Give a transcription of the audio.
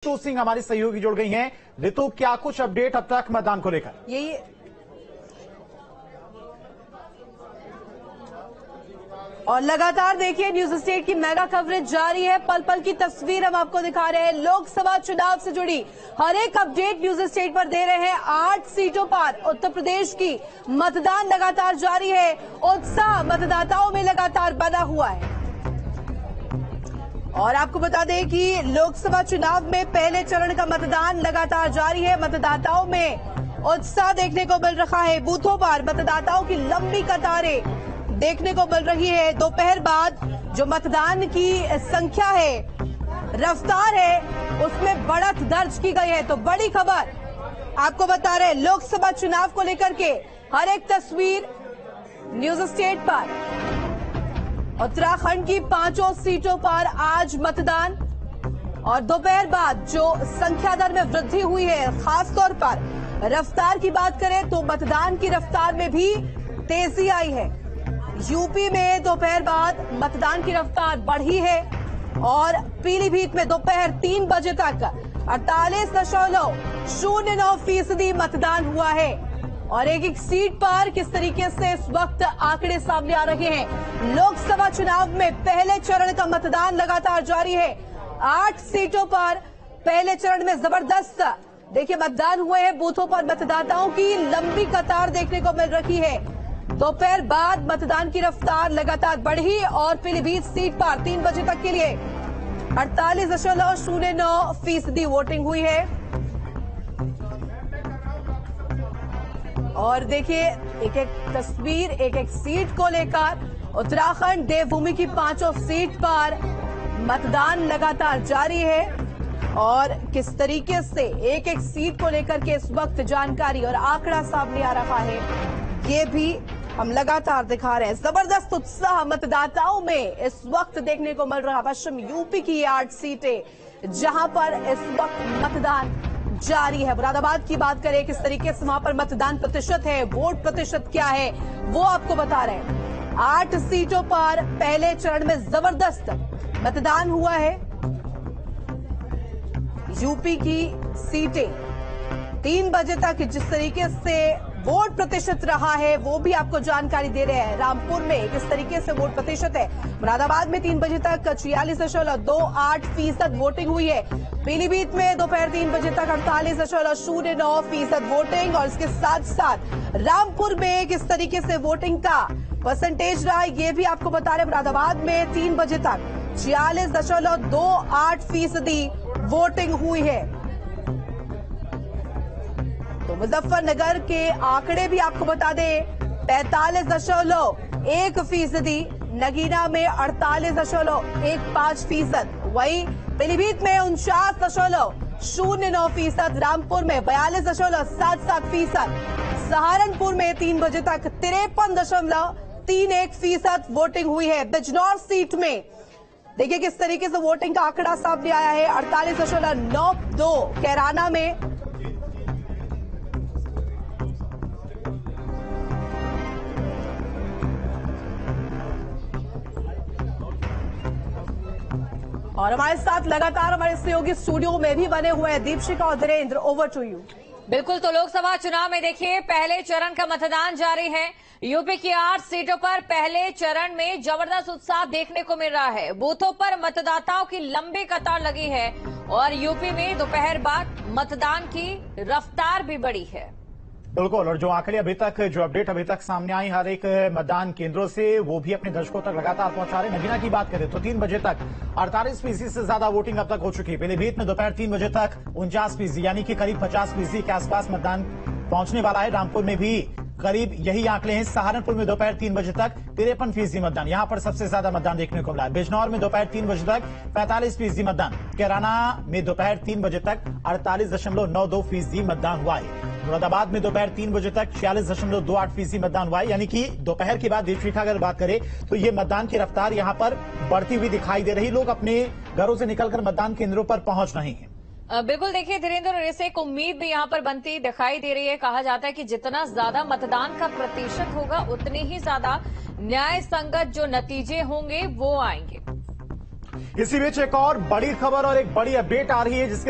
ऋतु सिंह हमारी सहयोगी जुड़ गई हैं। ऋतु, क्या कुछ अपडेट अब तक मतदान को लेकर? यही और लगातार देखिए न्यूज स्टेट की मेगा कवरेज जारी है। पल पल की तस्वीर हम आपको दिखा रहे हैं। लोकसभा चुनाव से जुड़ी हर एक अपडेट न्यूज स्टेट पर दे रहे हैं। 8 सीटों पर उत्तर प्रदेश की मतदान लगातार जारी है। उत्साह मतदाताओं में लगातार बना हुआ है। और आपको बता दें कि लोकसभा चुनाव में पहले चरण का मतदान लगातार जारी है। मतदाताओं में उत्साह देखने को मिल रहा है। बूथों पर मतदाताओं की लंबी कतारें देखने को मिल रही है। दोपहर बाद जो मतदान की संख्या है, रफ्तार है, उसमें बढ़त दर्ज की गई है। तो बड़ी खबर आपको बता रहे लोकसभा चुनाव को लेकर के हर एक तस्वीर न्यूज स्टेट पर। उत्तराखंड की 5 सीटों पर आज मतदान और दोपहर बाद जो संख्या दर में वृद्धि हुई है, खासतौर पर रफ्तार की बात करें तो मतदान की रफ्तार में भी तेजी आई है। यूपी में दोपहर बाद मतदान की रफ्तार बढ़ी है और पीलीभीत में दोपहर 3 बजे तक 48.09% मतदान हुआ है। और एक एक सीट पर किस तरीके से इस वक्त आंकड़े सामने आ रहे हैं। लोकसभा चुनाव में पहले चरण का मतदान लगातार जारी है। 8 सीटों पर पहले चरण में जबरदस्त देखिए मतदान हुए हैं। बूथों पर मतदाताओं की लंबी कतार देखने को मिल रही है। दोपहर बाद मतदान की रफ्तार लगातार बढ़ी और पीलीभीत सीट पर 3 बजे तक के लिए 48.09% वोटिंग हुई है। और देखिए एक एक तस्वीर एक एक सीट को लेकर। उत्तराखंड देवभूमि की 5 सीट पर मतदान लगातार जारी है और किस तरीके से एक एक सीट को लेकर के इस वक्त जानकारी और आंकड़ा सामने आ रहा है, ये भी हम लगातार दिखा रहे हैं। जबरदस्त उत्साह मतदाताओं में इस वक्त देखने को मिल रहा। पश्चिम यूपी की 8 सीटें जहां पर इस वक्त मतदान जारी है। मुरादाबाद की बात करें किस तरीके से वहां पर मतदान प्रतिशत है, वोट प्रतिशत क्या है, वो आपको बता रहे हैं। 8 सीटों पर पहले चरण में जबरदस्त मतदान हुआ है। यूपी की सीटें 3 बजे तक जिस तरीके से वोट प्रतिशत रहा है वो भी आपको जानकारी दे रहे हैं। रामपुर में किस तरीके से वोट प्रतिशत है। मुरादाबाद में 3 बजे तक 46.28% वोटिंग हुई है। पीलीभीत में दोपहर 3 बजे तक 48.09% वोटिंग। और इसके साथ साथ रामपुर में किस तरीके से वोटिंग का परसेंटेज रहा ये भी आपको बता रहे। मुरादाबाद में 3 बजे तक 46.28% वोटिंग हुई है। तो मुजफ्फरनगर के आंकड़े भी आपको बता दें 45.1%, नगीना में 48.15%, वहीं पीलीभीत में 49.09%, रामपुर में 42.77%, सहारनपुर में 3 बजे तक 53.31% वोटिंग हुई है। बिजनौर सीट में देखिए किस तरीके से वोटिंग का आंकड़ा सामने आया है 48.92%, कैराना में और हमारे साथ लगातार हमारे सहयोगी स्टूडियो में भी बने हुए हैं दीपशिका और धीरेन्द्र। Over to you. बिल्कुल, तो लोकसभा चुनाव में देखिए पहले चरण का मतदान जारी है। यूपी की 8 सीटों पर पहले चरण में जबरदस्त उत्साह देखने को मिल रहा है। बूथों पर मतदाताओं की लंबी कतार लगी है और यूपी में दोपहर बाद मतदान की रफ्तार भी बढ़ी है। बिल्कुल, और जो आंकड़े अभी तक जो अपडेट अभी तक सामने आई हर एक मतदान केंद्रों से, वो भी अपने दर्शकों तक लगातार पहुंचा रहे। नगीना की बात करें तो 3 बजे तक 48% से ज्यादा वोटिंग अब तक हो चुकी है। पीलीभीत में दोपहर 3 बजे तक 49%, यानी कि करीब 50% के आसपास मतदान पहुंचने वाला है। रामपुर में भी करीब यही आंकड़े हैं। सहारनपुर में दोपहर 3 बजे तक 53% मतदान, यहां पर सबसे ज्यादा मतदान देखने को मिला है। बिजनौर में दोपहर 3 बजे तक 45% मतदान, कैराना में दोपहर 3 बजे तक 48.92% मतदान हुआ है। मुरादाबाद में दोपहर 3 बजे तक 46.28% मतदान हुआ है। यानी कि दोपहर के बाद दीपशिखा अगर बात करें तो ये मतदान की रफ्तार यहां पर बढ़ती हुई दिखाई दे रही। लोग अपने घरों से निकलकर मतदान केंद्रों पर पहुंच रहे हैं। बिल्कुल, देखिए धीरेन्द्र, इससे एक उम्मीद भी यहाँ पर बनती दिखाई दे रही है। कहा जाता है कि जितना ज्यादा मतदान का प्रतिशत होगा उतने ही ज्यादा न्याय संगत जो नतीजे होंगे वो आएंगे। इसी बीच एक और बड़ी खबर और एक बड़ी अपडेट आ रही है जिसके